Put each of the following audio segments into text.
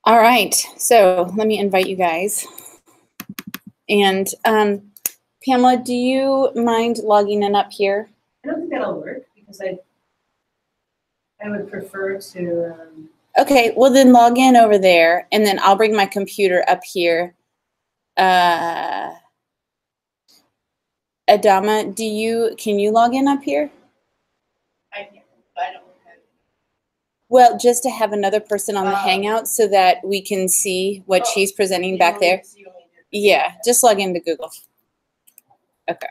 All right, so let me invite you guys. And Pamela, do you mind logging in up here? I don't think that'll work because I would prefer to. Okay, well then log in over there, and then I'll bring my computer up here. Adama, can you log in up here? I can't. I don't have. Well, just to have another person on the Hangout so that we can see what she's presenting back there. Yeah, just log into Google. Okay.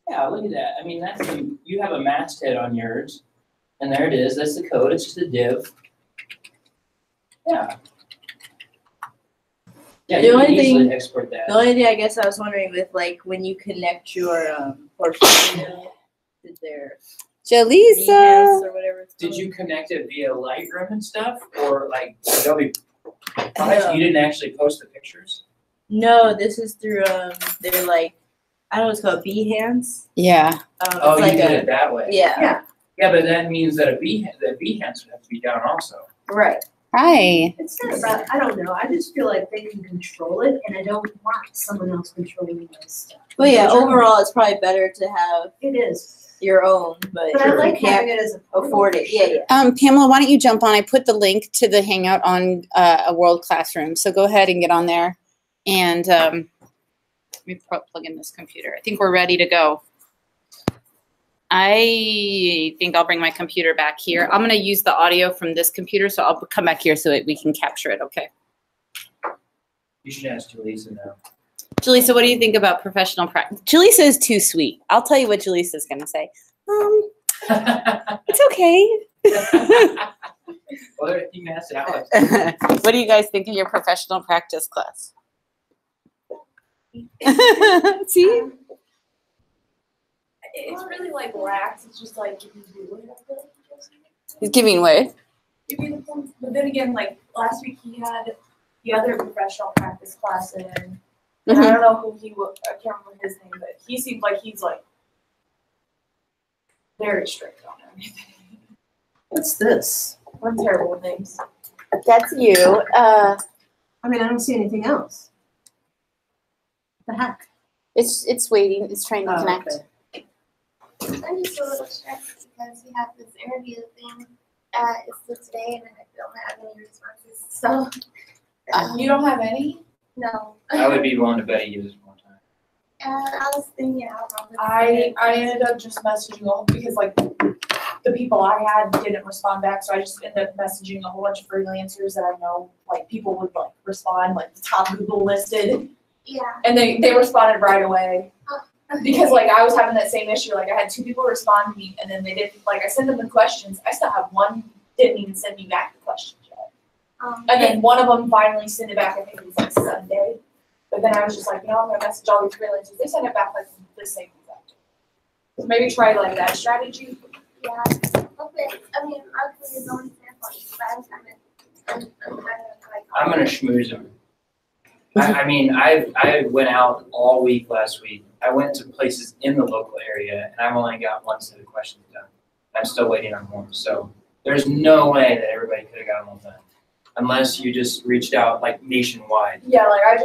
Yeah, look at that. I mean, that's you have a masthead on yours, and there it is. That's the code. It's just a div. Yeah. Yeah, The you only can easily thing- export that. The only thing I guess I was wondering with like when you connect your portfolio to their Jaleesa. Behance or whatever it's Did called. you connect it via Lightroom and stuff, or like Adobe? No. You didn't actually post the pictures. No, this is through they're like I don't know what's called Behance. Yeah. Oh, it's you like did it that way. Yeah. Yeah, but that means that Behance would have to be down also. Right. Hi. It's not about, I don't know, I just feel like they can control it, and I don't want someone else controlling my stuff. But yeah, overall, it's probably better to have It is, your own, but but I if like you having can't it as a. afford it. Yeah, yeah. Pamela, why don't you jump on? I put the link to the Hangout on a World Classroom, so go ahead and get on there. And let me plug in this computer. I think we're ready to go. I think I'll bring my computer back here. I'm going to use the audio from this computer, so I'll come back here so that we can capture it, okay? You should ask Jaleesa now. Jaleesa, what do you think about professional practice? Jaleesa is too sweet. I'll tell you what Jaleesa is going to say. It's okay. Well, you can ask Alex. What do you guys think of your professional practice class? See? It's really like lax. It's just like giving you wood. I feel like he does. He's giving way. Give you the points. But then again, like last week he had the other professional practice class in. And I don't know who he was. I can't remember his name, but he seems like he's like very strict on everything. What's this? I'm terrible with names. That's you. I mean, I don't see anything else. The heck? It's waiting. It's trying to connect. Okay. I'm just a little stressed because we have this interview thing. It's for today, and then I don't have any responses. So, You don't have any? no. I would be willing to bet he uses more time. I was thinking out on this. I ended up just messaging all because like the people I had didn't respond back, so I just ended up messaging a whole bunch of freelancers that I know like people would like respond, like the top Google listed, Yeah. and they responded right away. Because like I was having that same issue, like I had 2 people respond to me and then they didn't, like I sent them the questions, I still have one didn't even send me back the questions yet. And then one of them finally sent it back, I think it was like Sunday. But then I was just like, you know, I'm gonna message all these freelancers, they sent it back like the same exact. So maybe try like that strategy. Yeah. Okay. I mean, obviously it's only samples, but I'm kind of like. I'm gonna schmooze him. I mean, I went out all week last week. I went to places in the local area, and I've only got 1 set of questions done. I'm still waiting on more. So there's no way that everybody could have gotten them done, unless you just reached out like nationwide. Yeah, like I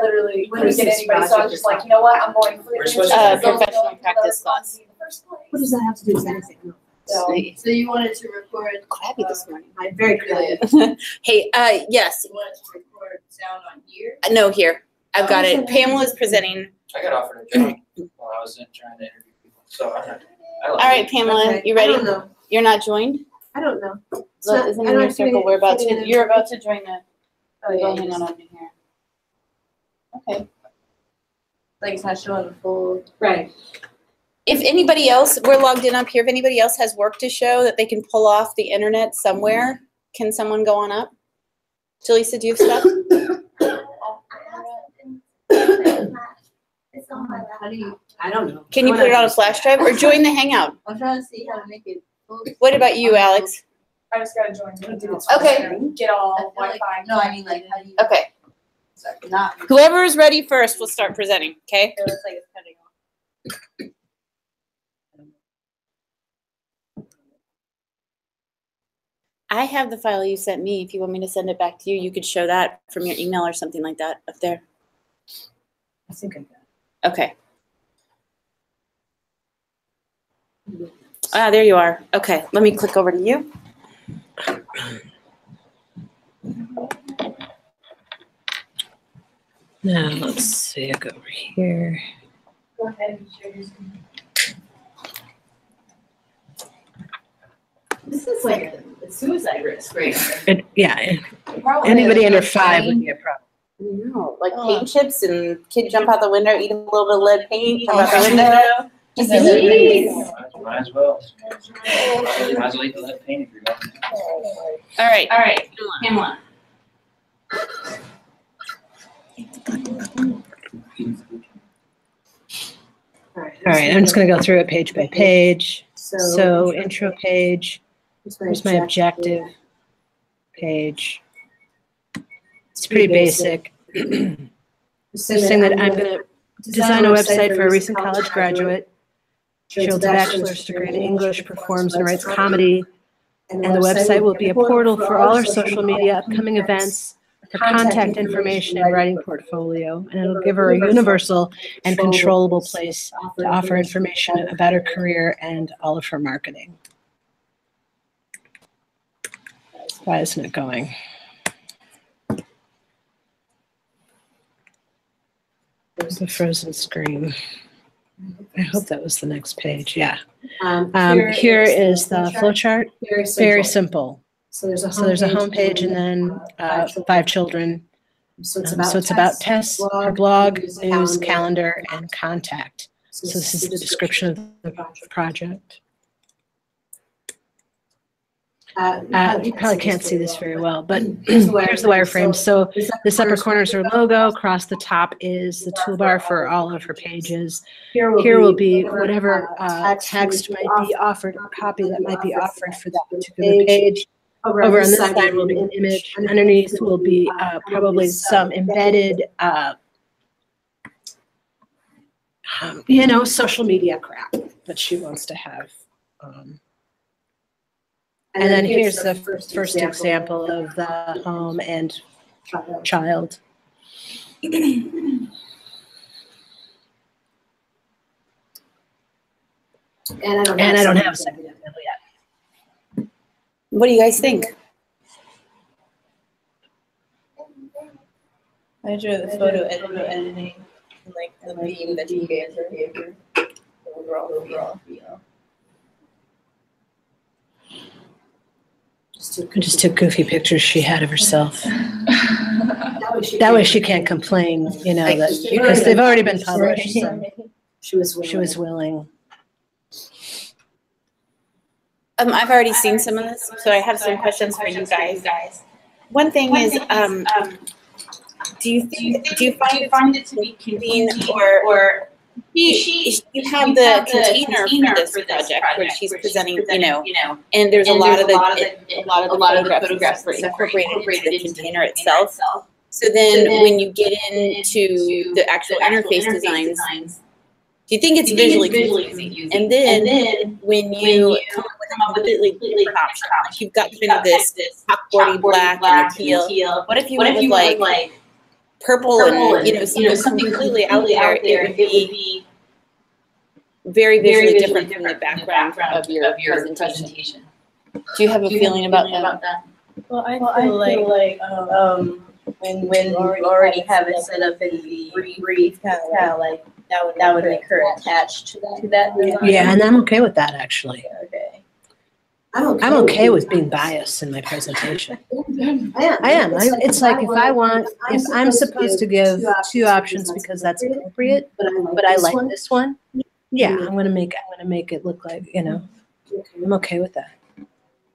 literally What couldn't is get this anybody, so I was just like, you know what, I'm going We're freelance. supposed to do professional practice class. In the first place. What does that have to do with anything? No. So, So you wanted to record Crabby this morning. I'm very good. Hey, yes. You wanted to record sound on here? No, here. I've got it. Pamela's presenting. I got offered a job while I was trying to interview people. So I'm not. I like All right, it. Pamela, Okay. you I ready? don't know. You're not joined? I don't know. It's Well, not- isn't I in don't your circle. We're about to. You're about to join the. Oh yeah. Go you hang on just- over here. Okay. Like it's not showing the full. Right. If anybody else, we're logged in up here. If anybody else has work to show that they can pull off the internet somewhere, can someone go on up? Jaleesa, do you have stuff? It's on my How do laptop. you? I don't know. Can you put it on a flash drive or join the Hangout? I'm trying to see how to make it full. What about you, Alex? I just gotta join. Okay. Get all I feel like- Wi-Fi. No, I mean like how do you? Okay. Not. Whoever is ready first will start presenting, okay? It looks like it's cutting off. I have the file you sent me. If you want me to send it back to you, you could show that from your email or something like that up there. I think I got Okay. Ah, there you are. Okay, let me click over to you. Now let's see, I go over here. Go ahead and share your screen. This is like a suicide risk right here. Anybody under 5 would be a problem. No, like paint chips and kid jump out the window, eat a little bit of lead paint, jump out the window. Might as well. Might as well eat the lead paint if you're going. All right, Pamela. All right, I'm just going to go through it page by page. So intro page, here's my objective page. It's pretty basic. Saying that I'm going to design a website for a recent college graduate. She holds a bachelor's degree in English, performs and writes comedy, and the website will be a portal for all her social media, upcoming events, her contact information, and writing portfolio, and it'll give her a universal and controllable place to offer information about her career and all of her marketing. Why isn't it going? There's the frozen screen. I hope that was the next page. Yeah. Here is the flowchart. Very simple. So there's a home page and then 5 children. So it's about Tess, her blog, news, calendar, and contact. So this is the description of the project. You probably can't see this very well, but here's the wireframe. So this upper corner is her logo. Across the top is the toolbar for all of her pages. Here will be whatever text might be offered, or copy that might be offered for that particular page. Over on this side will be an image. Underneath will be probably some embedded, social media crap that she wants to have. And then here's the first example of the home and child. And I don't have a second example yet. What do you guys think? I drew the photo editing, like the theme that you gave her. Overall, Just took goofy pictures she had of herself. That way she can't complain, that because they've already been published. So she was willing. I've already seen some of this, so I have some questions for you guys. One thing is, do you find it to be convenient or you have the container for this project where she's presenting, and there's a lot of the photographs are incorporated into the container itself. So then when you get into the actual interface designs, do you think it's visually confusing? And then when you come up with a completely different option, like you've got kind of this chalkboardy black and teal. What if you went with like purple and something completely out there? It would be very visually different from the background of your presentation. Do you have a feeling about that? Well, I feel like when you already have it set up in the brief, kind of like that would make her attached to that design. Yeah, and I'm okay with that actually. Okay. I'm okay with being biased in my presentation. I am. It's like if I'm supposed to give 2 options because that's appropriate, but I like this one, yeah, I'm gonna make it look like, I'm okay with that.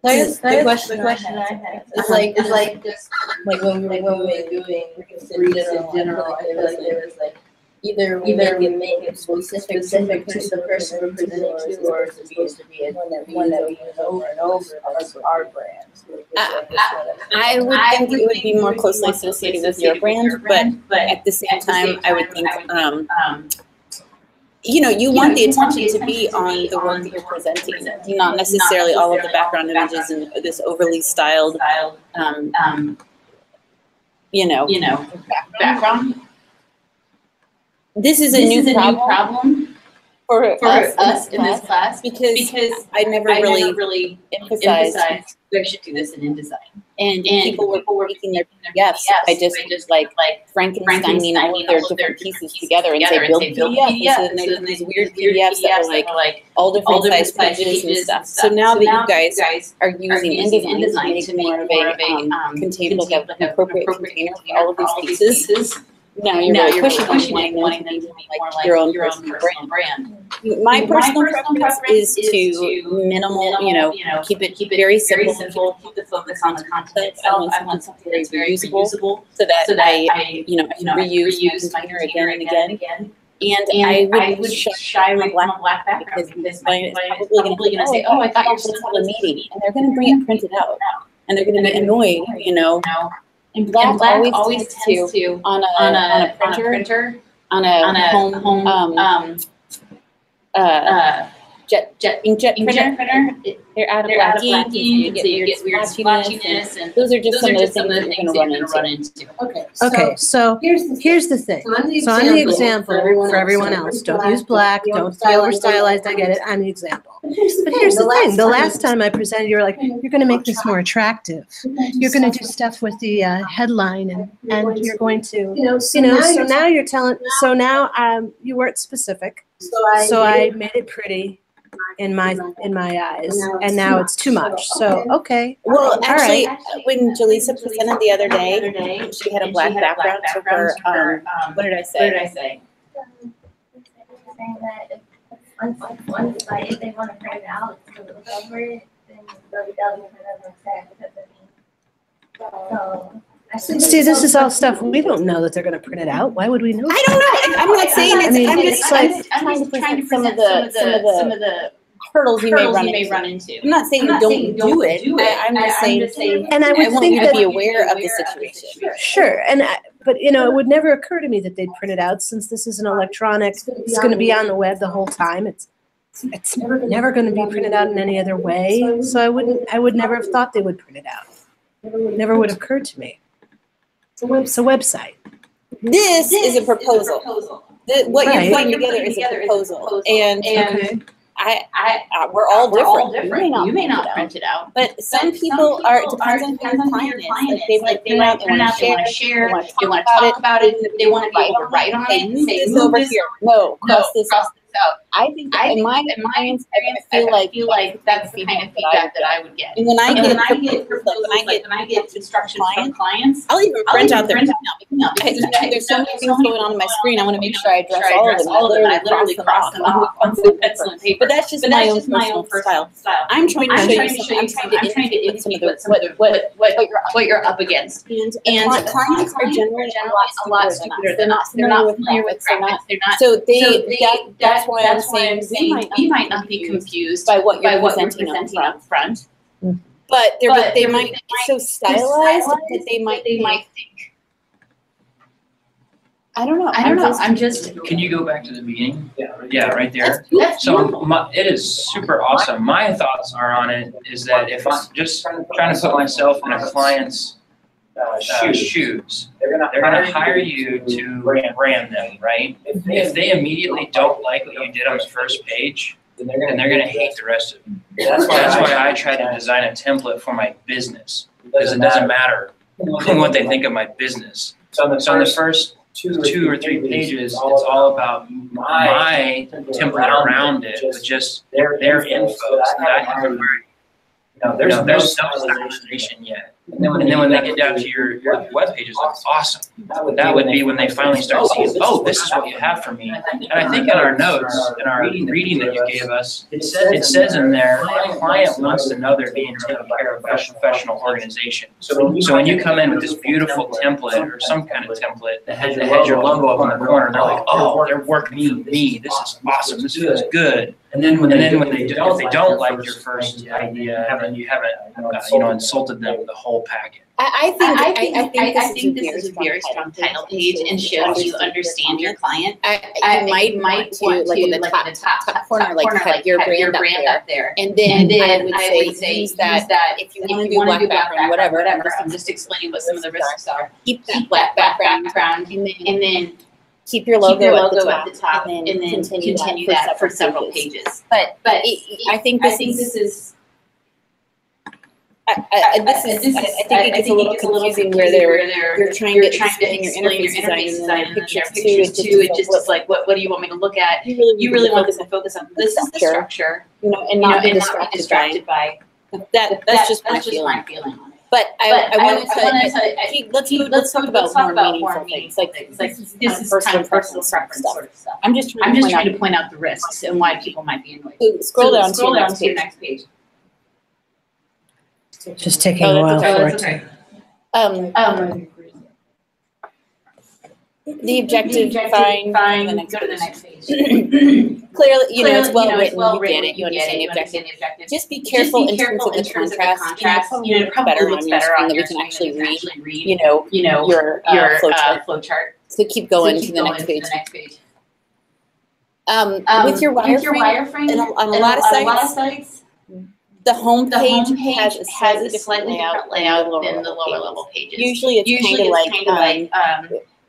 The question I had. It's like just like when we were doing in general, I feel like there was like either we make it specific to the person we're presenting to, or it's supposed to be one that we use over and over as our brand. I would think it would be more closely associated with your brand, but at the same time, I would think you know, you want the attention to be on the work that you're presenting, not necessarily all of the background images and this overly styled, you know, background. This is a new problem for us in this class because I never really emphasized we should do this in InDesign. And people were making their PDFs by just like Frankensteining all of their different pieces together and say build PDFs. And then these weird PDFs that were like all different size pages and stuff. So now that you guys are using InDesign to make more of a container, like an appropriate container for all of these pieces, now you're really pushing wanting them to be more like your own personal brand. My personal preference is to minimal, you know, keep it very simple, keep the focus on the content. I want something that's very reusable so that I can reuse my container again and again. And I would shy away from a black background because client is probably going to say, oh, I thought you were supposed to have a meeting. And they're going to bring it printed out. And they're going to be annoyed, you know. And black always tends to on a printer, on a home inkjet printer. They're out of black ink, so you get weird splotchiness, and those are just some of the things that you're going to run into. Okay, so here's the thing. So I'm the example for everyone else. Don't use black. Don't feel over stylized. I get it. I'm the example. But here's the thing. The last time I presented, you were like, you're going to make this more attractive. You're going to do stuff with the headline, and you're going to, so now you're telling. So now you weren't specific. So I made it pretty in my eyes, and now it's too much. So okay. Well, actually, when Jaleesa presented the other day, she had a black background to her. What did I say? Saying that if they want to print it out to look over it, then they'll be done so. See, this is all stuff we don't know that they're going to print it out. Why would we know? I don't know. I'm not saying it's. I'm just trying to present some of the hurdles you may run into. I'm not saying you don't do it. I'm just saying, and I want you to be aware of the situation. Sure, but it would never occur to me that they'd print it out since this is an electronic. It's going to be on the web the whole time. It's never going to be printed out in any other way. So I would never have thought they would print it out. Never would have occurred to me. It's a website. This is a proposal. What you're putting together is a proposal, and we're all different. You may not print it out, but some people are. It depends on who your client is. Like they want to print out. They want to share. They want to talk about it. They want to be able to write on it. Say move over here. No, cross this out. I think in my experience, I feel like that's the kind of feedback that I would get. And when I get instruction from clients, I'll even print out their email because there's so many things going on my screen. I want to make sure I address all of them. I literally cross them off on pencil paper. But that's just my own personal style. I'm trying to show you something. I'm trying to indicate what you're up against. And clients are generally a lot stupider. They're not familiar with graphics. They're not. So that's why I'm saying we might not be confused by what you're presenting up front. But they might be so stylized that they might think. I don't know. I'm just. Can you go back to the beginning? Yeah, right there. So it is super awesome. My thoughts are on it is that if I'm just trying to put myself in a client's shoes, they're gonna hire you to brand them, right? If they immediately don't like what you did on the first page, then they're gonna hate the rest of it. That's why I try to design a template for my business, because it doesn't matter what they think of my business. So on the first 2 or 3 pages, it's all about my template around it, with just their info. So that I haven't there's no stylization yet. And then when they get down to your web pages, that's awesome. That would be when they finally start seeing, oh, this is what you have for me. And I think in our notes, in our reading that you gave us, it says in there, the client wants to know they're being taken care of by a professional organization. So when you come in with this beautiful template or some kind of template that has your logo up in the corner, they're like, oh, they're working with me. This is awesome. This feels good. And then when they don't like your first idea, and you haven't insulted them the whole whole packet. I think this is a very strong title page and shows you understand your client. You might want to, like in the top corner, like have your brand up there. And then I would say use that if you want to do black background, whatever. I'm just explaining what some of the risks are. Keep that black background and then keep your logo at the top, and then continue that for several pages. But I think this is. I think it gets a little confusing where you're trying to explain your interface design and then picture two. It's just like, what do you want me to look at? You really want them to focus on this is the structure, and not be distracted by that. That's just my feeling on it. But I wanted to let's talk about more meaningful things. Like this is kind of personal preference sort of stuff. I'm just trying to point out the risks and why people might be annoyed. So scroll down to your next page. Just taking a while for it to. The objective, fine. Go to the next page. Clearly, it's well written. You get it. You understand the objective. Just be careful in terms of the contrast. It probably looks better on your screen that we can actually read. Your flow chart. So keep going to the next page. With your wireframe, on a lot of sites. The home page has a slightly different layout than the lower level pages. Usually it's kind of like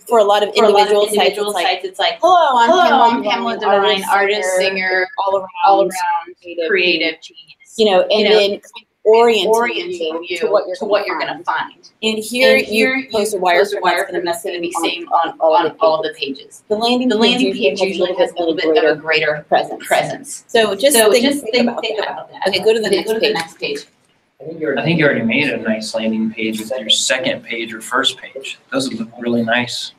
for a lot of individual sites, it's like, hello, I'm Pamela Devine, artist, singer, all around creative genius. And then orient you to what you're going to find. And here you post a wireframe that's going to be same on all of the pages. The landing page usually has a little bit of a greater presence. So just think about that. Okay, go to the next page. I think you already made a nice landing page with your second page or first page. Those would look really nice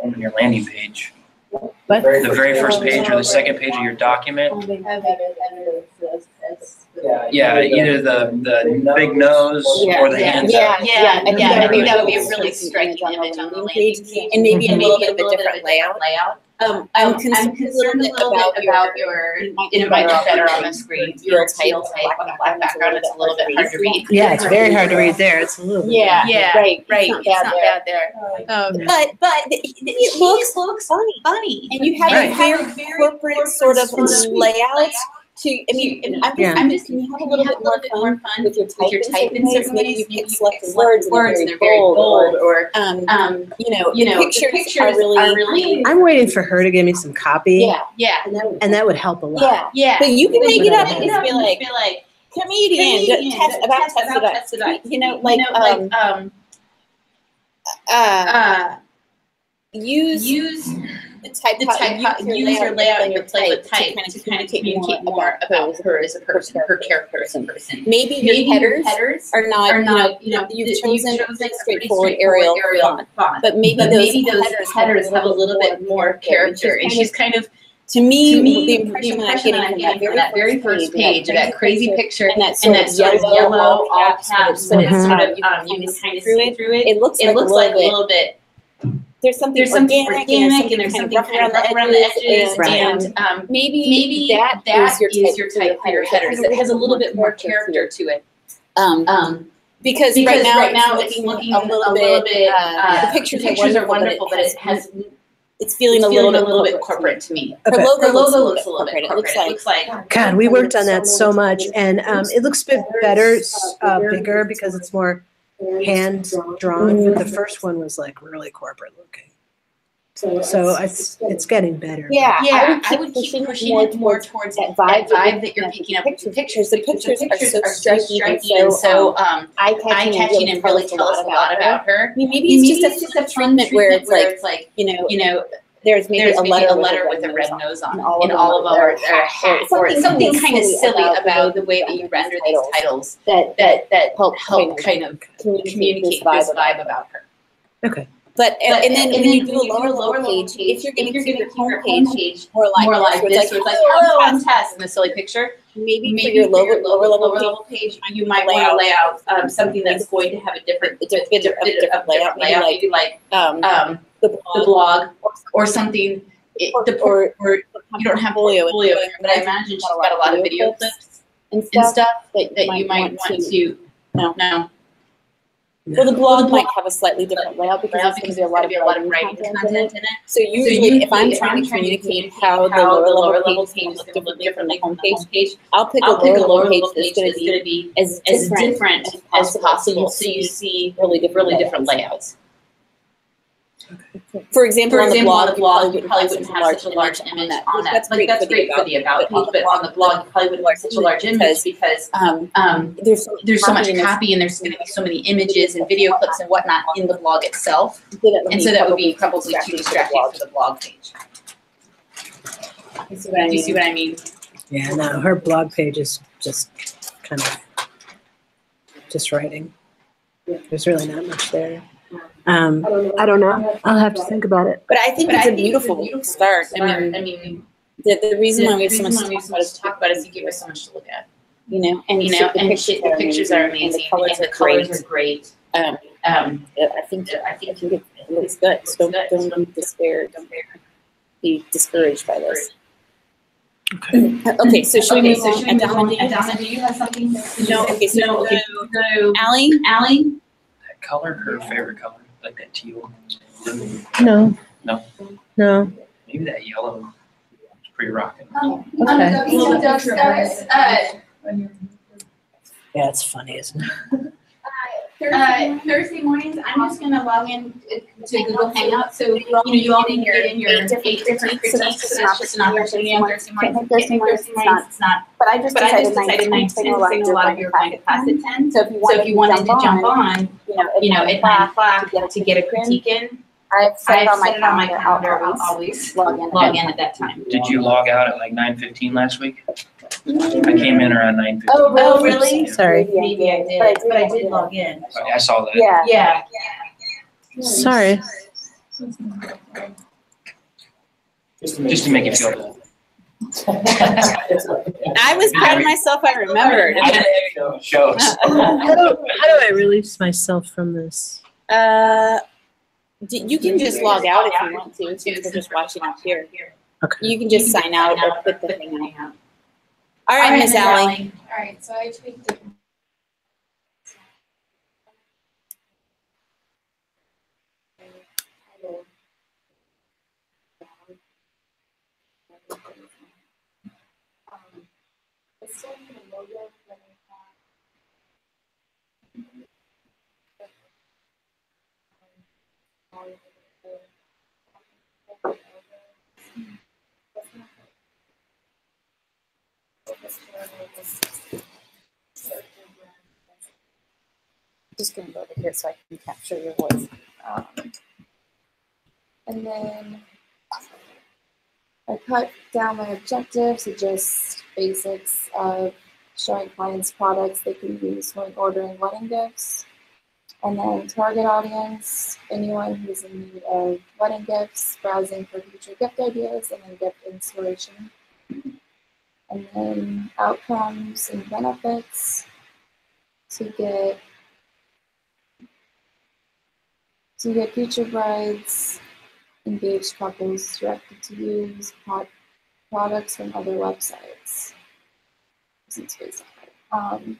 on your landing page. But the very first page or the second page of your document. Yeah, either the big nose or the hands up. I think that would be a really striking image on the landing page, and maybe a little bit of a different layout. I'm concerned a little bit about your, it might look better on the screen. Your title type on the black background, it's a little bit hard to read. Yeah, it's very hard to read there. It's a little bit. Right. It's not bad there. But it looks funny. And you have a very corporate sort of layout. I'm just can you have a little bit more fun with your type in certain ways? Maybe you pick selected words and they're very bold, or pictures are really. I'm waiting for her to give me some copy. Yeah. And that would help a lot. Yeah. But you can make it up and just be like comedian, test about use the type use your layout and your play with type to kind of communicate more about her as a person, her character as a person. Maybe your headers are not you've chosen a straightforward Arial font, but maybe those headers have a little bit more character, and she's kind of. To me, the impression that I'm getting from that very first page, that crazy picture, and that sort of yellow all caps, but it's sort of you can kind of see through it. It looks like a little bit. There's something organic and there's something kind of rough around the edges, and maybe that is your type for your headers. It has a little bit more character to it. Because right now it's looking a little bit. The pictures are wonderful, but it's feeling a little bit corporate to me. Okay. Her logo looks a little bit corporate. It looks like God, we worked on that so much, and it looks a bit better, bigger because it's more hand drawn. But the first one was like really corporate looking. So it's getting better. I would keep pushing it more towards that vibe that you're picking up with the pictures. The pictures are so striking and so eye-catching and really tell us a lot about her. I mean, maybe it's just a treatment where it's like there's maybe a letter with a red nose on in all of our hats, or something kind of silly about the way that you render these titles that help kind of communicate this vibe about her. Okay. But and then when you do a lower page, if you're going to keep your home page more like this, where it's like, hello, I'm Tess, and a silly picture, maybe for your lower level page, you might want to lay out something that's going to have a different layout, maybe like the blog or something. Or you don't have Folio, but I imagine she's got a lot of video clips and stuff that you might want to. No. Well, the blog might have a slightly different layout because there's going to be a lot of writing content in it. So usually, if I'm trying to communicate how the lower level page is going to look different from the homepage, I'll pick a lower level page that's going to be as different as possible, so you see really different layouts. For example, on the blog, you probably wouldn't have such a large image on that. Like, that's great for the about page, but on the blog, you probably wouldn't have such a large image because there's so much copy and there's going to be so many images and video clips and whatnot in the blog itself. And so that would be probably too distracting for the blog page. You see what I mean? Yeah, no, her blog page is just kind of just writing. There's really not much there. I don't know. I'll have to think about it. But I think it's a beautiful start. I mean, the reason why we have so much to talk about is you give us so much to look at. And the pictures are amazing, and the colors are great. I think it's good. So don't be despaired. Don't be discouraged by this. Okay, so should we move on? Adana, do you have something? No. Okay, so Allie. That color, her favorite color, like that teal. No. Maybe that yellow. It's pretty rocking. Yeah, it's funny, isn't it? Thursday mornings, I'm just gonna log in to Google Hangout, so you all can get in your 8 different critiques, so that's just an opportunity on Thursday mornings. Thursday mornings, it's not. But I just decided 9 to a lot of you are going to class at 10. So if you wanted to jump on, at 9 o'clock to get a critique in, I've set it on my calendar. I'll always log in at that time. Did you log out at like 9:15 last week? I came in around 9:15. Oh, really? Sorry. Maybe I did, but I did log in. Okay, I saw that. Yeah. Sorry. Just to make it feel good. I was proud of myself. I remembered. Shows. How do I release myself from this? You can just log out if you want to, since we're just watching up here. Okay. You can just sign out or quit the thing out. All right, Miss Allie. All right, so I tweaked it. I'm just going to go over here so I can capture your voice. And then I cut down my objectives to just basics of showing clients products they can use when ordering wedding gifts. And then target audience, anyone who's in need of wedding gifts, browsing for future gift ideas, and then gift inspiration. And then outcomes and benefits to get future brides, engaged couples directed to use products from other websites. And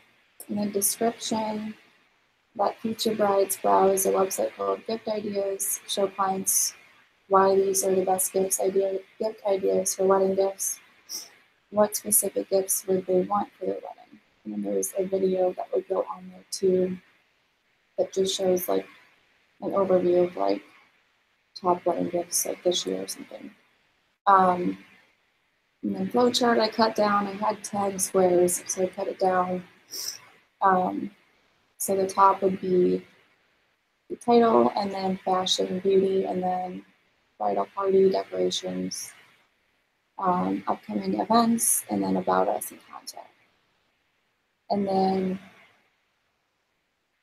then description, let future brides browse a website called Gift Ideas, show clients why these are the best gift ideas for wedding gifts. What specific gifts would they want for their wedding? And then there's a video that would go on there too that just shows like an overview of like top wedding gifts like this year or something. And then flowchart I cut down. I had 10 squares, so I cut it down. So the top would be the title, and then fashion and beauty, and then bridal party decorations, upcoming events, and then about us and contact. And then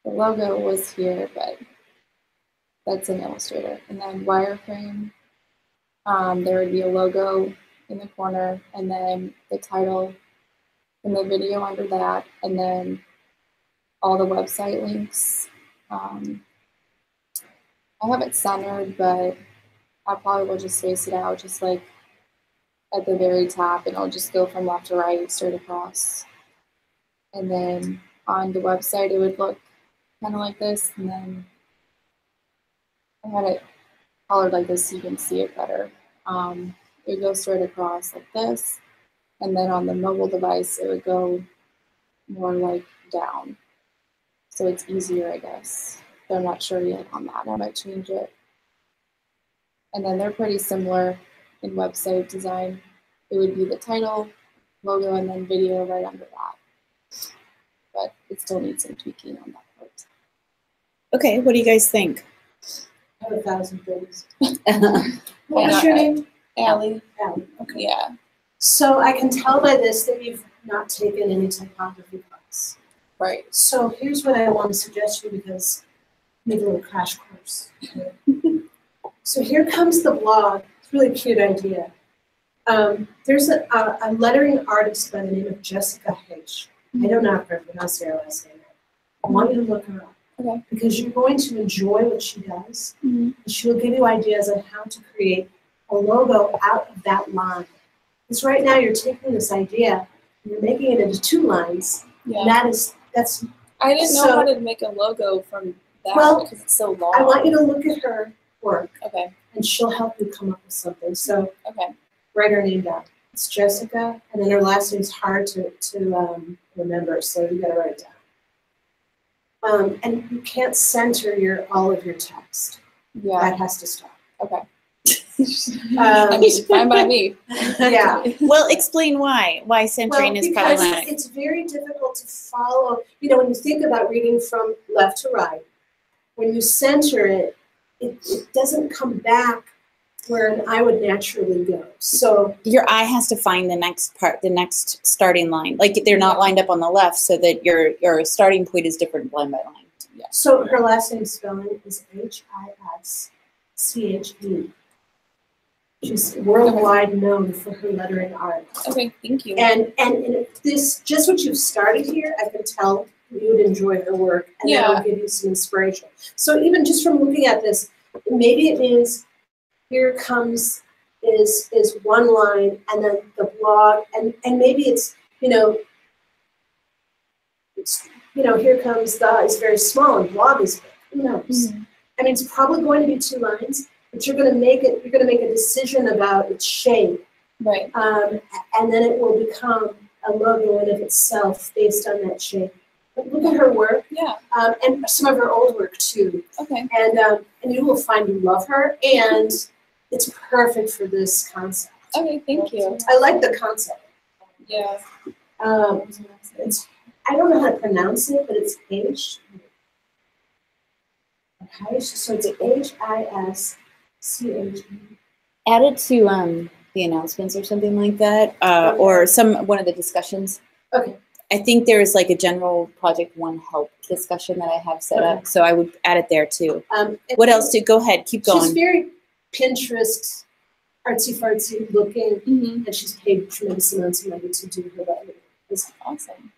the logo was here, but that's in Illustrator. And then wireframe, there would be a logo in the corner, and then the title and the video under that, and then all the website links. I have it centered, but I probably will just space it out just like at the very top, and I'll just go from left to right, straight across. And then on the website, it would look kind of like this, and then I had it colored like this so you can see it better. It would go straight across like this, and then on the mobile device, it would go more like down. So it's easier, I guess. But I'm not sure yet on that. I might change it. And then they're pretty similar in website design. It would be the title, logo, and then video right under that. But it still needs some tweaking on that part. Okay, what do you guys think? I have 1,000 things. What's your name? Allie. Allie. Okay. Yeah. So I can tell by this that you've not taken any typography class. Right. So here's what I want to suggest you because make a little crash course. So here comes the blog. It's a really cute idea. There's a lettering artist by the name of Jessica H. I don't know if I pronounced her last name. I want you to look her up. Okay. Because you're going to enjoy what she does. Mm-hmm. And she will give you ideas on how to create a logo out of that line. Because right now you're taking this idea and you're making it into 2 lines. Yeah. And that's. I didn't know So- how to make a logo from that Well, because it's so long. I want you to look at her work Okay. and she'll help you come up with something. So Okay. write her name down. It's Jessica, and then her last name's hard to remember, so you gotta write it down. And you can't center all of your text. Yeah. That has to stop. Okay. I mean, fine by me. Yeah. Well, explain why. Why centering is because problematic. it's very difficult to follow. You know, when you think about reading from left to right, when you center it, it doesn't come back where an eye would naturally go. So Your eye has to find the next part, the next starting line. Like they're not lined up on the left so that your starting point is different line by line. Yeah. So her last name spelling is Hische. She's worldwide known for her lettering art. Okay, thank you. And this, just what you've started here, I can tell you would enjoy her work, and Yeah. that'll give you some inspiration. So even just from looking at this, maybe it means here comes is one line, and then the blog, and maybe it's here comes the is very small and blog is big. Who knows? Mm-hmm. I mean, it's probably going to be 2 lines, but you're going to make a decision about its shape. Right. And then it will become a logo in of itself based on that shape. But look at her work, Yeah. and some of her old work too. Okay. And you will find you love her, and it's perfect for this concept. Okay, thank you. I like the concept. Yeah. I don't know how to pronounce it, but it's so it's Hische. Add it to the announcements or something like that, or one of the discussions. Okay. I think there is like a general Project One help discussion that I have set up, so I would add it there too. What else? Go ahead, keep She's going. very Pinterest, artsy-fartsy looking, Mm-hmm. and she's paid tremendous amounts of money to do her lettering. It's Awesome.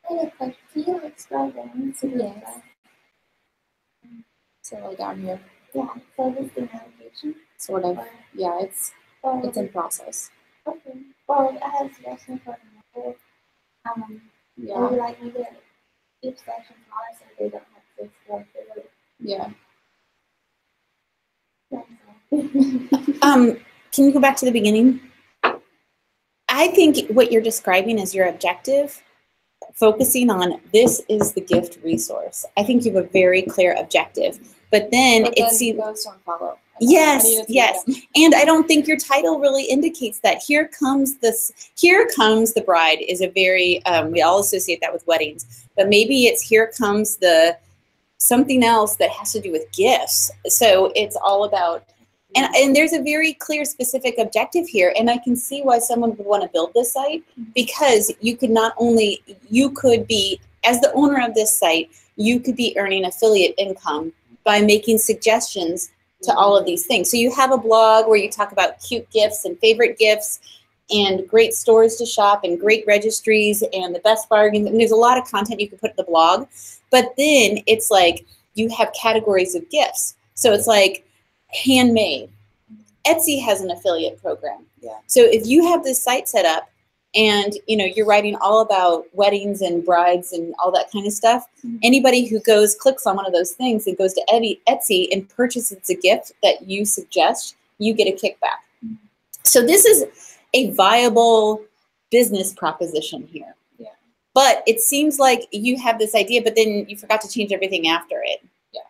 I have a question. Can you explain that? Yes. So like down here, Yeah, so this is the navigation. sort of. Yeah, it's Or, in process. okay. Or I have a suggestion for another. Yeah. Or like maybe each section smaller so they don't have to scroll through it. Yeah. Can you go back to the beginning? I think what you're describing is your objective, focusing on this is the gift resource. I think you have a very clear objective, but then But it then seems. those don't follow. Yes, I needed to yes. read them. And I don't think your title really indicates that. Here comes the bride is a very, we all associate that with weddings, but maybe it's here comes the something else that has to do with gifts. So it's all about, and there's a very clear, specific objective here. And I can see why someone would want to build this site, because you could be, as the owner of this site, you could be earning affiliate income by making suggestions to all of these things. So you have a blog where you talk about cute gifts and favorite gifts and great stores to shop and great registries and the best bargains. And there's a lot of content you can put in the blog. But then it's like you have categories of gifts. So it's like handmade. Etsy has an affiliate program. Yeah. So if you have this site set up, and you're writing all about weddings and brides and all that kind of stuff, anybody who clicks on one of those things and goes to Etsy and purchases a gift that you suggest, you get a kickback. So this is a viable business proposition here. Yeah. But it seems like you have this idea, but then you forgot to change everything after it. Yeah.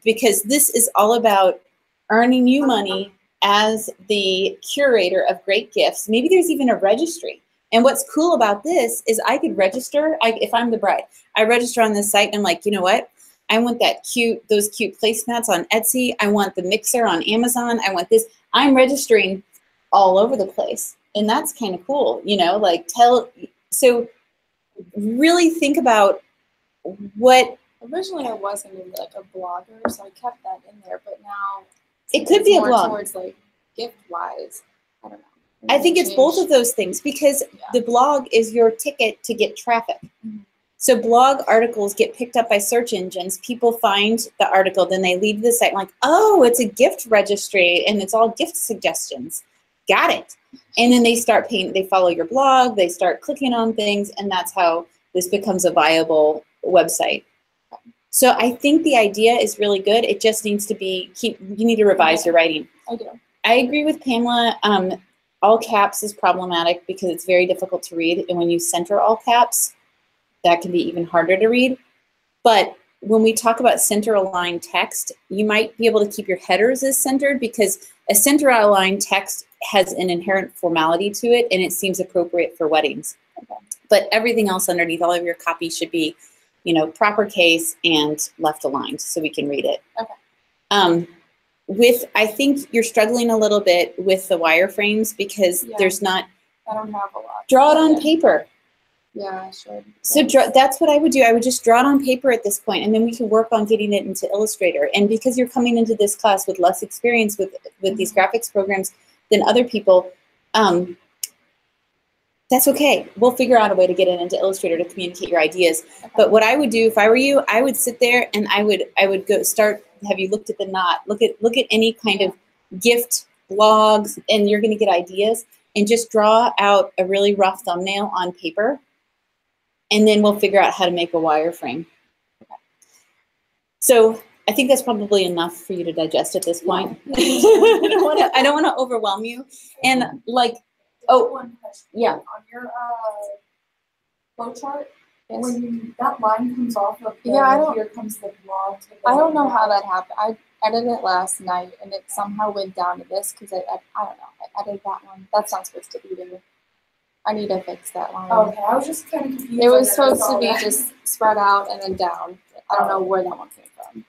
Because this is all about earning you money as the curator of great gifts. Maybe there's even a registry. And what's cool about this is I could register, if I'm the bride, I register on this site and I'm like, you know what? I want those cute placemats on Etsy. I want the mixer on Amazon. I want this. I'm registering all over the place. And that's kind of cool, so really think about what. Originally, I wasn't even like a blogger, so I kept that in there. But now it could be a blog. Towards like gift wise, I don't know. I think it's both of those things because the blog is your ticket to get traffic. Mm-hmm. So blog articles get picked up by search engines. People find the article, then they leave the site like, oh, it's a gift registry and it's all gift suggestions. Got it. And then they start paying. They follow your blog. They start clicking on things, and that's how this becomes a viable website. So I think the idea is really good. It just needs to be, you need to revise your writing. I do. I agree with Pamela. All caps is problematic because it's very difficult to read. And when you center all caps, that can be even harder to read. But when we talk about center aligned text, you might be able to keep your headers as centered because a center aligned text has an inherent formality to it and it seems appropriate for weddings. Okay. But everything else underneath all of your copy should be proper case and left aligned so we can read it. Okay. I think you're struggling a little bit with the wireframes because there's not. I don't have a lot. Draw it on paper. Yeah, I should. So that's what I would do. I would just draw it on paper at this point, and then we can work on getting it into Illustrator. And because you're coming into this class with less experience with these graphics programs than other people, that's okay. We'll figure out a way to get it into Illustrator to communicate your ideas. Okay. But what I would do if I were you, I would sit there and I would go start. Have you looked at the knot? Look at any kind of gift blogs, and you're going to get ideas. And just draw out a really rough thumbnail on paper, and then we'll figure out how to make a wireframe. Okay. So I think that's probably enough for you to digest at this point. I don't want to overwhelm you. And One question. Yeah. On your flow chart, when that line comes off of the, here comes the blog. I don't know how that happened. I edited it last night and it somehow went down to this because I don't know. I edited that one. That's not supposed to be there. I need to fix that line. Okay, I was just kind of confused. It was supposed to be just spread out and then down. I don't know where that one came from.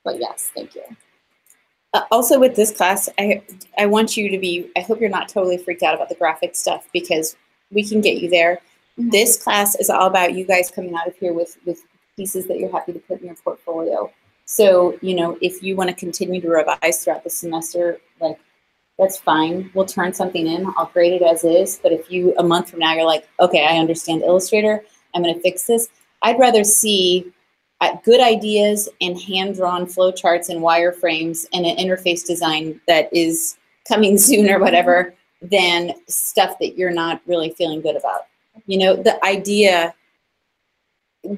But yes, thank you. Also with this class, I want you to be, I hope you're not totally freaked out about the graphic stuff because we can get you there. Mm-hmm. This class is all about you guys coming out of here with pieces that you're happy to put in your portfolio. So, if you want to continue to revise throughout the semester, that's fine. We'll turn something in. I'll grade it as is. But if a month from now, you're like, okay, I understand Illustrator. I'm going to fix this. I'd rather see good ideas and hand-drawn flowcharts and wireframes and an interface design that is coming soon or whatever than stuff that you're not really feeling good about. The idea,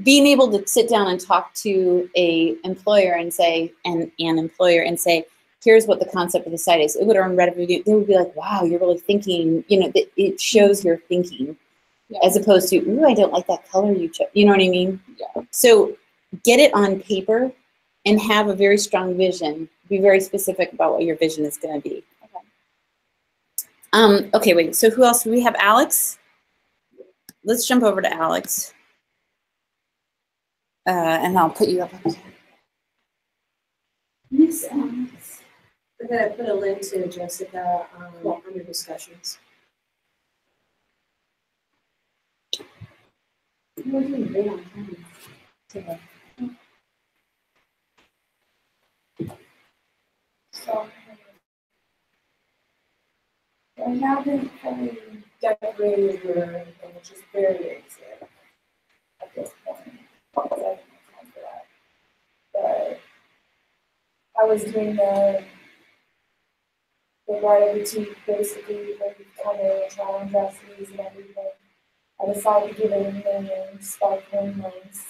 being able to sit down and talk to an employer and say, here's what the concept of the site is. It would earn revenue. They would be like, wow, you're really thinking, it shows your thinking as opposed to, ooh, I don't like that color you chose. You know what I mean? Yeah. So get it on paper and have a very strong vision. Be very specific about what your vision is going to be. Okay. Okay, wait. So who else? We have Alex. Let's jump over to Alex. And I'll put you up. Yes, Alex. We're going to put a link to Jessica under discussions. We're doing great on time today. So I haven't fully decorated or anything, which is very basic at this point. I don't have time for that. But I was doing the They write every tweet basically, like kind of challenge dresses and everything. I decided to give it a name, Sparkling Lace.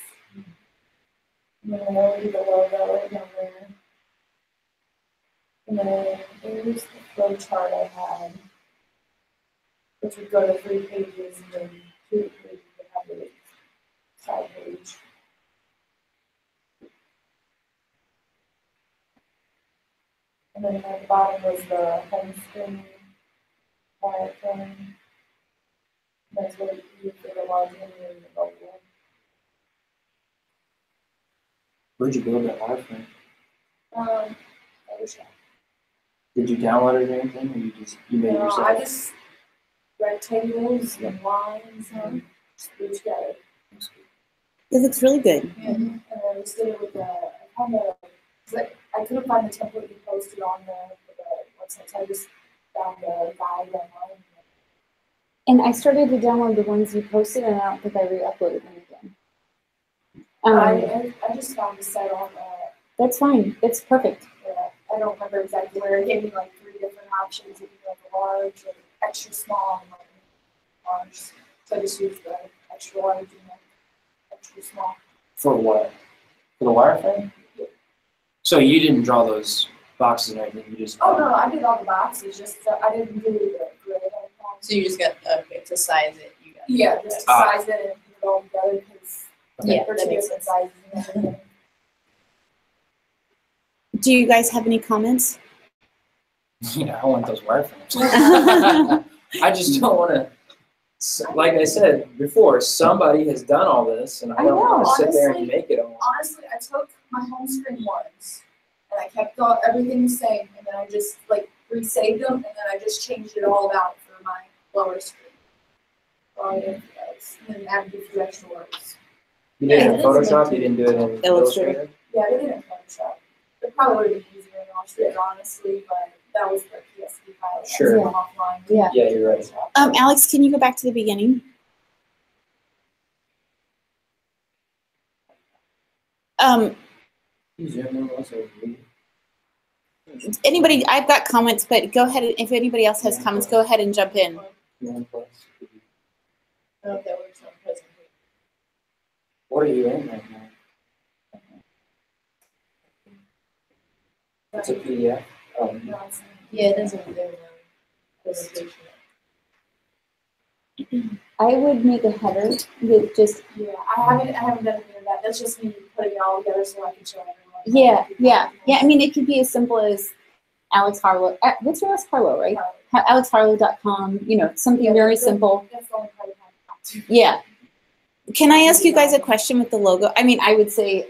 And then I'll leave the logo down there. And then here's the flow chart I had, which would go to 3 pages and then 2 pages would have the side page. And then at the bottom was the home screen wireframe. That's what you use for the login and the logo. Where'd you build that wireframe? Photoshop. Did you download it or anything, or you made it No, yourself? I just rectangles and lines and just put it together. It looks really good. And I just did it with the kind of, I couldn't find the template you posted on the website, so I just found the guide online. And I started to download the ones you posted, and I don't think I re-uploaded them again. I just found the set on That's fine. It's perfect. I don't remember exactly where. It gave me like 3 different options. It gave me like a large, like extra small, and like large. So I just used the extra large and the extra small. For what? For the wireframe? Yeah. So you didn't draw those boxes and everything, you just. Oh no, I did all the boxes. Just I didn't do the grid. So you just got, okay, to size it, you got. Yeah, just to size it and put it all together because Yeah, they're that 2 makes different sense. sizes and everything. Do you guys have any comments? Yeah, I want those wireframes. I just don't want to, like I said before, somebody has done all this, and I don't want to sit there and honestly- make it all. Honestly, I took my home screen ones and I kept everything the same, and then I just like resaved them, and then I just changed it all out for my lower screen. And then added a few extra words. You did it in Yeah, Photoshop, you didn't do it in Illustrator? Yeah, I did it in Photoshop. It probably would have been easier in Illustrator, honestly, but that was the PSD file. Sure. That was offline. Yeah. Yeah, you're right. Alex, can you go back to the beginning? Anybody, I've got comments, but go ahead. If anybody else has comments, go ahead and jump in. I don't know if that works on presentation. What are you in right now? It's a PDF. Yeah, it doesn't do presentation. I would make a header with just, Yeah, I haven't done any of that. That's just me putting it all together so I can show everyone. yeah. I mean, it could be as simple as Alex Harlow. What's your last Harlow, right? AlexHarlow.com. You know, something very simple. That's the only part I have to. Yeah. Can I ask you guys a question with the logo? I mean, I would say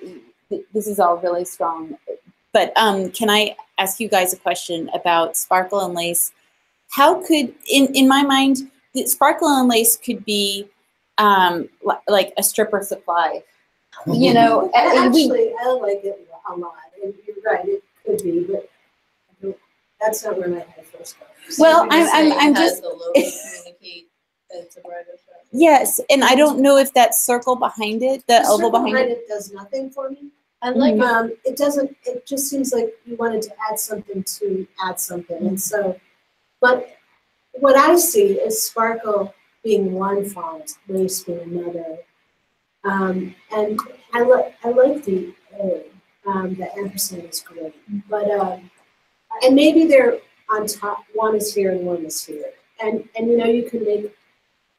this is all really strong, but can I ask you guys a question about Sparkle and Lace? How could, in my mind, the Sparkle and Lace could be like a stripper supply. You know, Actually, I like it a lot. And you're right, it could be, but that's not where my head first goes. Well, You're saying I'm it has just the logo communicate that it's a bridal shop. yes, and I don't know if that circle behind it, the oval circle behind it. it does nothing for me. I like it. It doesn't, it just seems like you wanted to add something to add something. And so, but what I see is Sparkle being one font, Lace being another. And I like the A, the ampersand is great. But, and maybe they're on top, one is here and one is here. And you know, you can make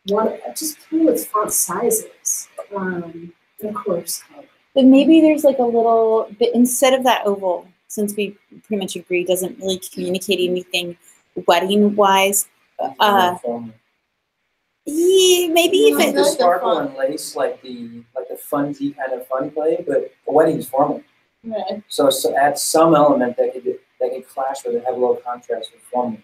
one, just play with font sizes, and of course, color. But maybe there's like a little bit, instead of that oval, since we pretty much agree, doesn't really communicate anything wedding wise. Yeah, maybe if Like it, the Sparkle and Lace, like the funsy kind of fun play, but the wedding's formal. Right. So add some element that could clash with it, have a little contrast with formal.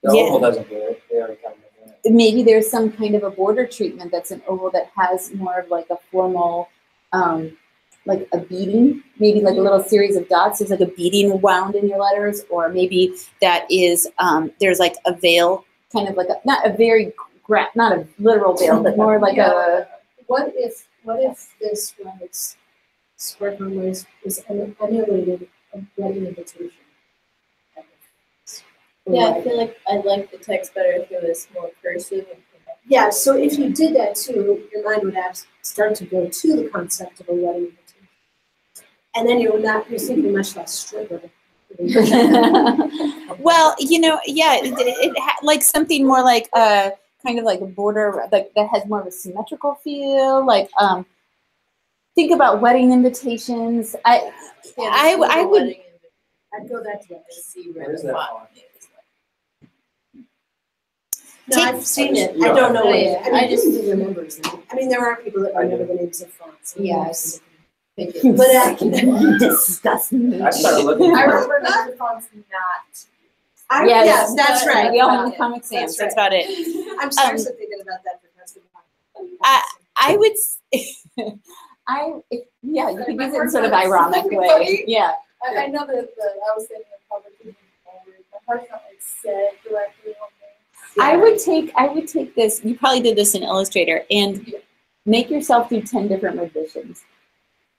The oval doesn't do it. They already kind of do it. maybe there's some kind of a border treatment that's an oval that has more of like a formal, like a beading, maybe like a little series of dots. There's like a beading wound in your letters, or maybe that is, there's like a veil, kind of like a, not a very, not a literal veil, but more like a. What if this was Sparkle Lace was emulated a wedding invitation? Yeah, I feel like I'd like the text better if it was more cursive. Yeah, so if you did that too, your mind would start to go to the concept of a wedding invitation. And then you're simply much less struggle. Well, yeah, like something more like kind of like a border, like that has more of a symmetrical feel. Like think about wedding invitations. I would. I'd go that direction. See Where is that font? No, I've seen it. I don't know. Yeah, I mean, I just remember. I mean, there are people that remember the names of fonts. Yes. But disgusting. I started looking. I For remember the font's not. Yes, that's right. We all have the Comic Sans. That's about it. I'm seriously thinking about that for basketball. I would. Yeah, you could use it in sort of ironic way. Yeah. I know that I was thinking of public speaking forward. My heart's not like said directly on me. I would take this. You probably did this in Illustrator and make yourself do 10 different renditions.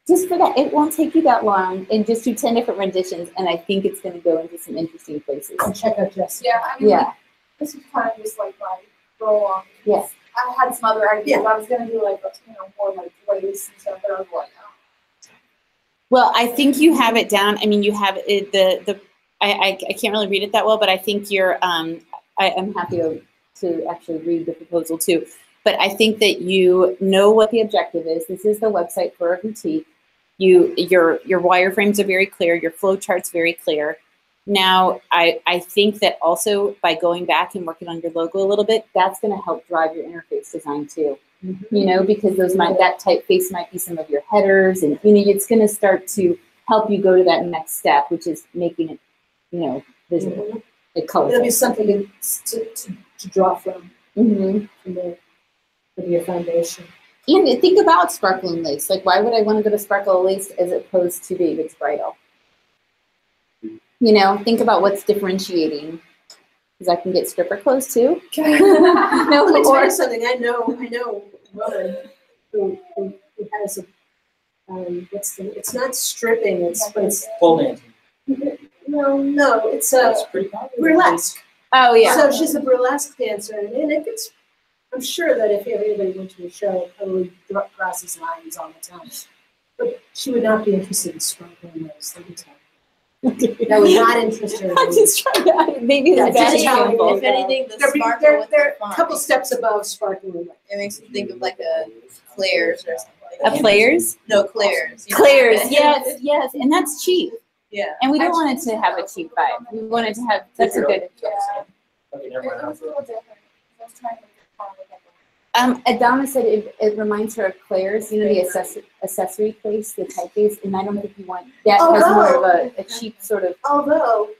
Just for that, it won't take you that long, and just do 10 different renditions, and I think it's going to go into some interesting places. And check out Jessica. Yeah, I mean, like, this was kind of just like my roll on. Yes. I had some other ideas. I was gonna do like more like lace and stuff, but I was like, no. Well, I think you have it down. I mean, you have it, I can't really read it that well, but I think you're. I'm happy to actually read the proposal too. But I think that you know what the objective is. This is the website for a boutique. Your wireframes are very clear. Your flow chart's very clear. Now, I think that also by going back and working on your logo a little bit, that's going to help drive your interface design too. Mm-hmm. Because that typeface might be some of your headers, and it's going to start to help you go to that next step, which is making it, visible, colorful. It'll be something to draw from. Mm-hmm. From your foundation. And think about sparkling lace. Like, why would I want to go to sparkle lace as opposed to David's Bridal? Think about what's differentiating. Because I can get stripper clothes too. Let me tell you something. I know a woman who has a it's not stripping. It's pole dancing. No, it's a burlesque. Oh yeah. So she's a burlesque dancer, and it gets. I'm sure that if anybody went to a show, it probably crosses lines all the time. But she would not be interested in sparkling lace. Let me tell you. I was not interested. I'm just trying to, maybe that's if anything, the sparkle with they're the font. a couple steps above sparkling lace. It makes me think of like a Claire's or something. A Claire's? No, Claire's. Claire's, yes, and that's cheap. Yeah. And we don't want it to have a cheap vibe. We want it to have, that's a good. Okay, never mind. It was a little different. I was trying to Adama said it reminds her of Claire's, the accessory place, the typeface, and I don't think you want that has more of a cheap sort of. Although,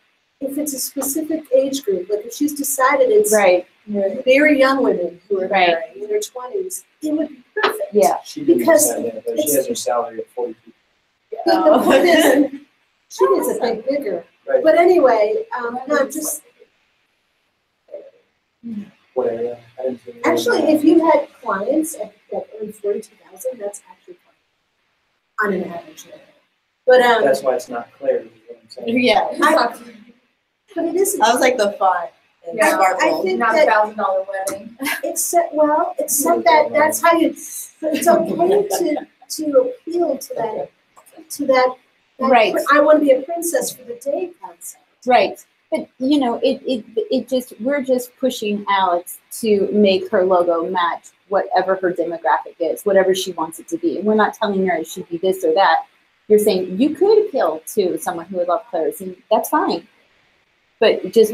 if it's a specific age group, like if she's decided it's right, very young women who are married in their 20s, it would be perfect. Yeah, because she has her salary at 42. The point is, she needs to think bigger. Right. But anyway, no, just. Whatever. Actually, if you had clients that earn $42,000, that's actually fine on an average level. But that's why it's not clear. Is what I'm saying. Yeah. But it isn't. I was like the font. I think not that $1,000 wedding. except that that's how you. It's okay to appeal to that. Right. I want to be a princess for the day concept. Right. But we're just pushing Alex to make her logo match whatever her demographic is, whatever she wants it to be. And we're not telling her it should be this or that. You're saying you could appeal to someone who would love Claire's, and that's fine. But just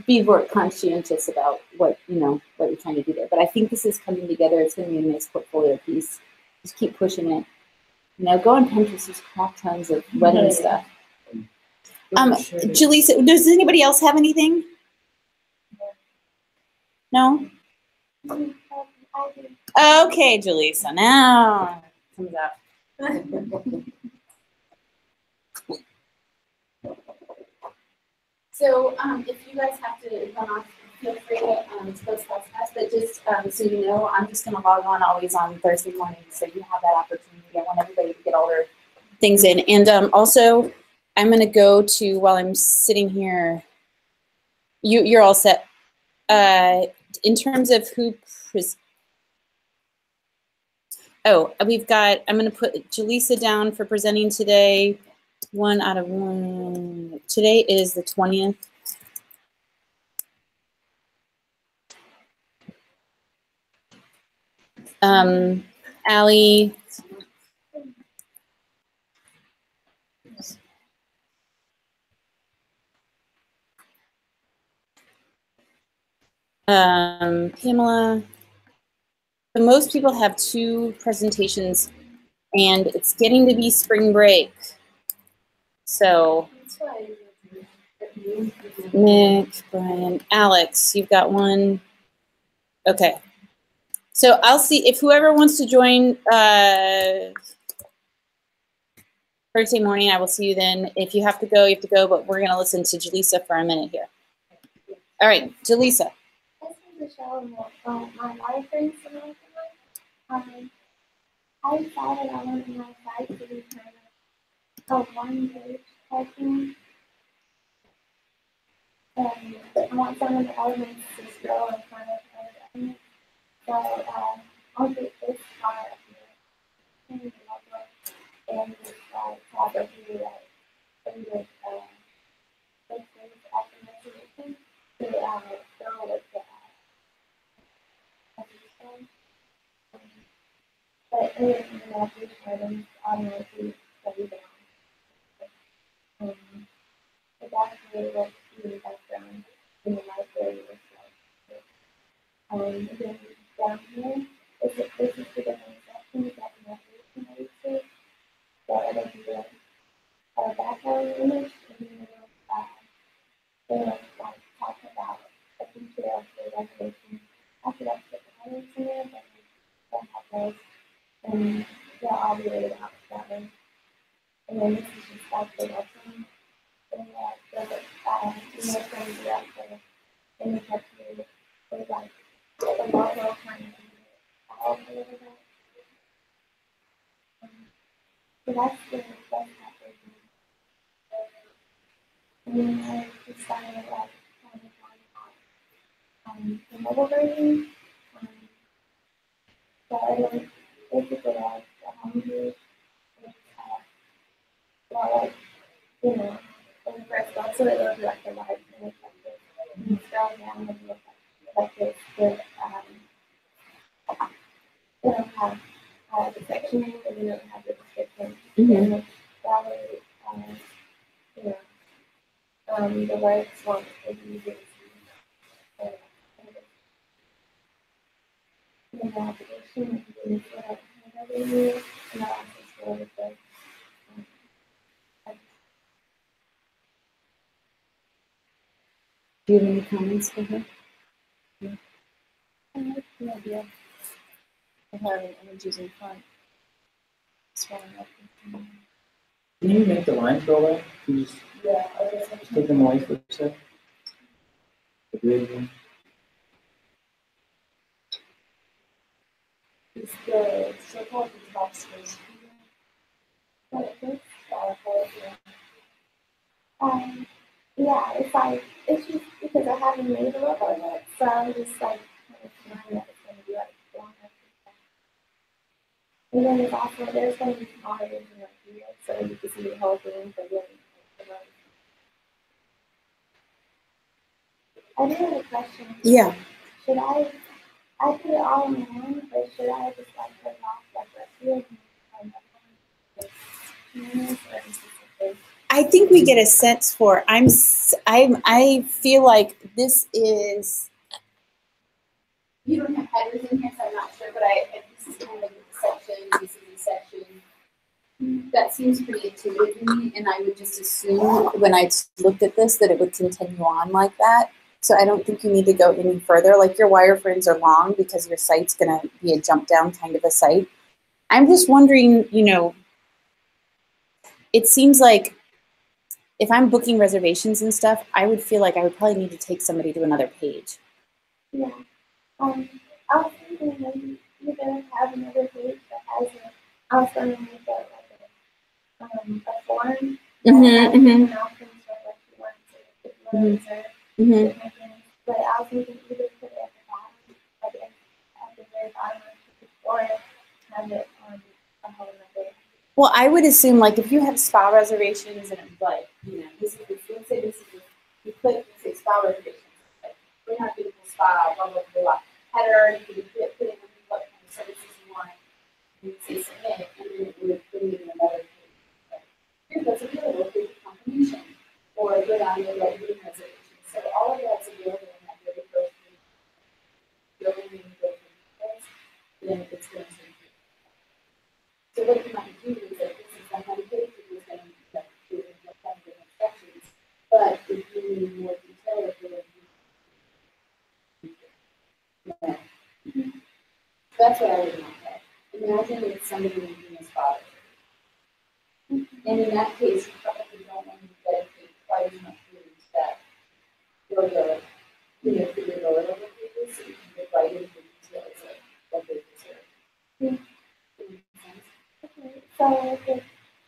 be more conscientious about what you're trying to do there. But I think this is coming together. It's going to be a nice portfolio piece. Just keep pushing it. Go on Pinterest. There's crap tons of wedding stuff. Jaleesa, does anybody else have anything? No? Okay, Jaleesa, now it comes out. So if you guys have to run off, feel free to post podcasts, but just so you know, I'm just going to log on always on Thursday morning, so you have that opportunity. I want everybody to get all their things in. And also, I'm going to go to, while I'm sitting here, You're all set. In terms of who we've got, I'm going to put Jaleesa down for presenting today. 1 out of 1. Today is the 20th. Allie. Pamela. So most people have 2 presentations, and it's getting to be spring break. So Nick, Brian, Alex, you've got 1. Okay. So I'll see if whoever wants to join Thursday morning, I will see you then. If you have to go, you have to go, but we're going to listen to Jaleesa for a minute here. All right, Jaleesa. My life friends I decided I wanted my site to be kind of a one-page cartoon. And I want some of the elements to scroll in front of other elements. So I'll get this part up here in the notebook and just try to do like favorite places after motivation to go with the episode. But anything that these items automatically study down. So that's really what the background in the library was like. Again, down here, this is the different sections that the navigation I would say. So it'll be a background image in the middle they'll like talk about the feature of the reservation. After that, put the headers in there, then they'll have those, and they'll all be laid out together. And then this is just like the welcome. And the friends are in the country, there's like the logo kind of all a little bit. So that's the best packaging. And then I decided like kind of the mobile version. So I like basically like the home page, which well, like, you know, when you press go to it, it'll be like the live image like this. And you scroll down and look like this, it'll have the section name and then it'll have the description. And that way, the words won't be easy to see. And the application is whatever you use, and I'll also scroll with the Do you have any comments for her? I like the idea of having images in front. Swelling up. Can you make the lines go away? Can you just take them away for a sec? The grid one. It's the so-called box space. Yeah, it's just because I haven't made a logo yet, so I'm just like kind of feeling that it's going to be like long. And then there's going to be some audios in right here, so you can see the whole thing. But yeah, I do have a question. Yeah. Should I put it all in one, or should I just like put it off like right here? I think we get a sense for. I feel like this is. You don't have headers in here, so I'm not sure, but this is kind of the section, this is the section. That seems pretty intuitive to me, and I would just assume when I looked at this that it would continue on like that. So I don't think you need to go any further. Like your wireframes are long because your site's going to be a jump down kind of a site. I'm just wondering, it seems like if I'm booking reservations and stuff, I would feel like I would probably need to take somebody to another page. Yeah. I was thinking maybe you're going to have another page that has I was going to make a form. And options for what you want to do. Well, I would assume like if you have spa reservations and like, you know, This is, let's say this is, you click, say spa reservations, like, bring out beautiful spa, blah, blah, blah, blah. Header, you could put in what kind of services you want, and say submit, and then it would bring you another page. Like, here, that's available for confirmation, or go down to like room reservations. So all of that's available in that very first page. Building and go through details, then it's going to. So what you might do is that this is the home page, it was going to do different sections, but if you need more detail, if you're yeah. That's what I would want. Imagine it's somebody making a spa. And in that case, you probably don't want to dedicate quite as much room to that logo, you know, for your lower level pages, so you can get right into the details of what they deserve. Okay, so if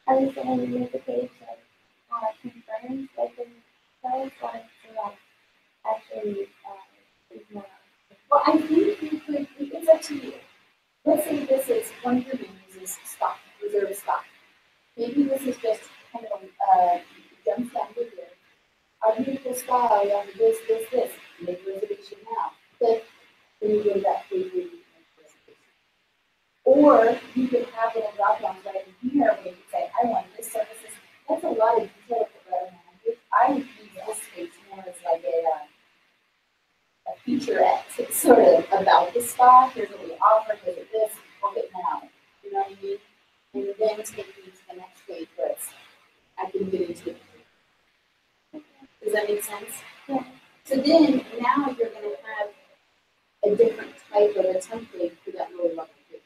I was going to use the page like confirms, like the cells wanted to like actually ignore. Well, I think you could, it's up to you. Let's say this is one of your menus is stock, reserve stock. Maybe this is just kind of jump down to here. Our beautiful spa, we have this, make a reservation now. Click, then you go to that page where you can make a reservation. Or you could have little drop downs right in here where you could say, I want this services. That's a lot of detail to put right in there. I would use this page more as like a featurette. It's sort of about the spa. Here's what we offer. Here's this. Book it now. You know what I mean? And then take you to the next page where it's, I can get into it. Does that make sense? Yeah. So then now you're going to have a different type of a template for that lower level page.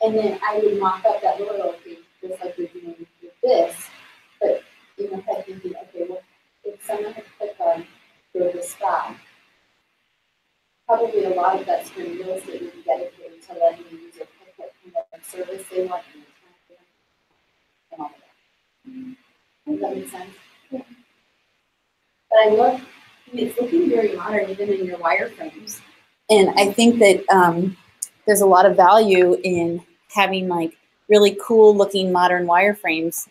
And then I would mock up that lower level page just like you're doing with this, but in my head thinking, okay, well, if someone had clicked on go to spa, probably a lot of that screen real estate would be dedicated to letting the user pick what kind of service they want and all of that. Does that make sense? Yeah. But I love, it's looking very modern even in your wireframes. And I think that there's a lot of value in having like really cool looking modern wireframes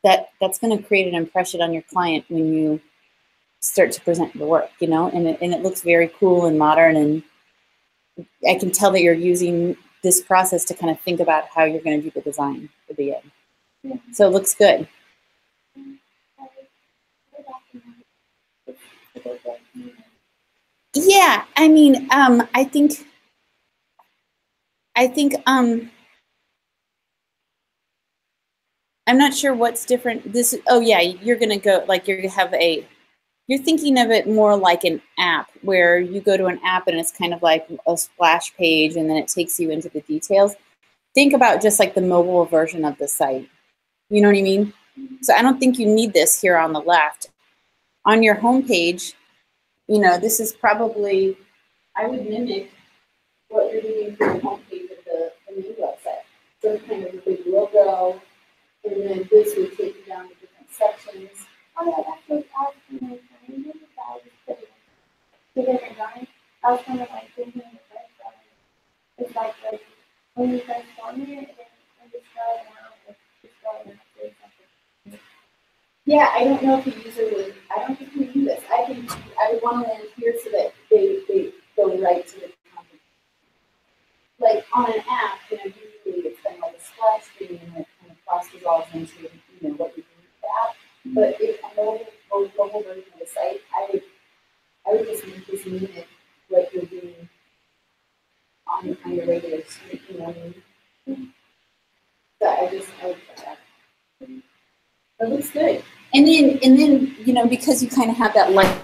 that's going to create an impression on your client when you start to present the work, you know, and it looks very cool and modern, and I can tell that you're using this process to kind of think about how you're going to do the design for the end. Yeah. So it looks good. Yeah, I mean, I think I'm not sure what's different. This, oh yeah, you're going to go, like you're going to have you're thinking of it more like an app where you go to an app and it's kind of like a splash page and then it takes you into the details. Think about just like the mobile version of the site. You know what I mean? So I don't think you need this here on the left. On your home page, you know, this is probably, I would mimic what you're doing for your home page of the main website. So kind of a big logo, and then this would take you down to different sections. Oh yeah, that's what I was kind of trying to do. I was putting two different drawings. I was kind of like thinking the first drawing. It's like when you first form it, and just draw it out, just draw it out. Yeah, I don't know if the user would, I don't think we do this. I think I would want to land here so that they go right to the content. Like on an app, you know, usually it's kind of like a splash screen and it kind of cross dissolves into, you know, what you do with the app. But if a mobile version of the site, I would just make this mimic what you're doing on your regular screen, you know what I mean? So I would try that. That looks good. And then, you know, because you kind of have that light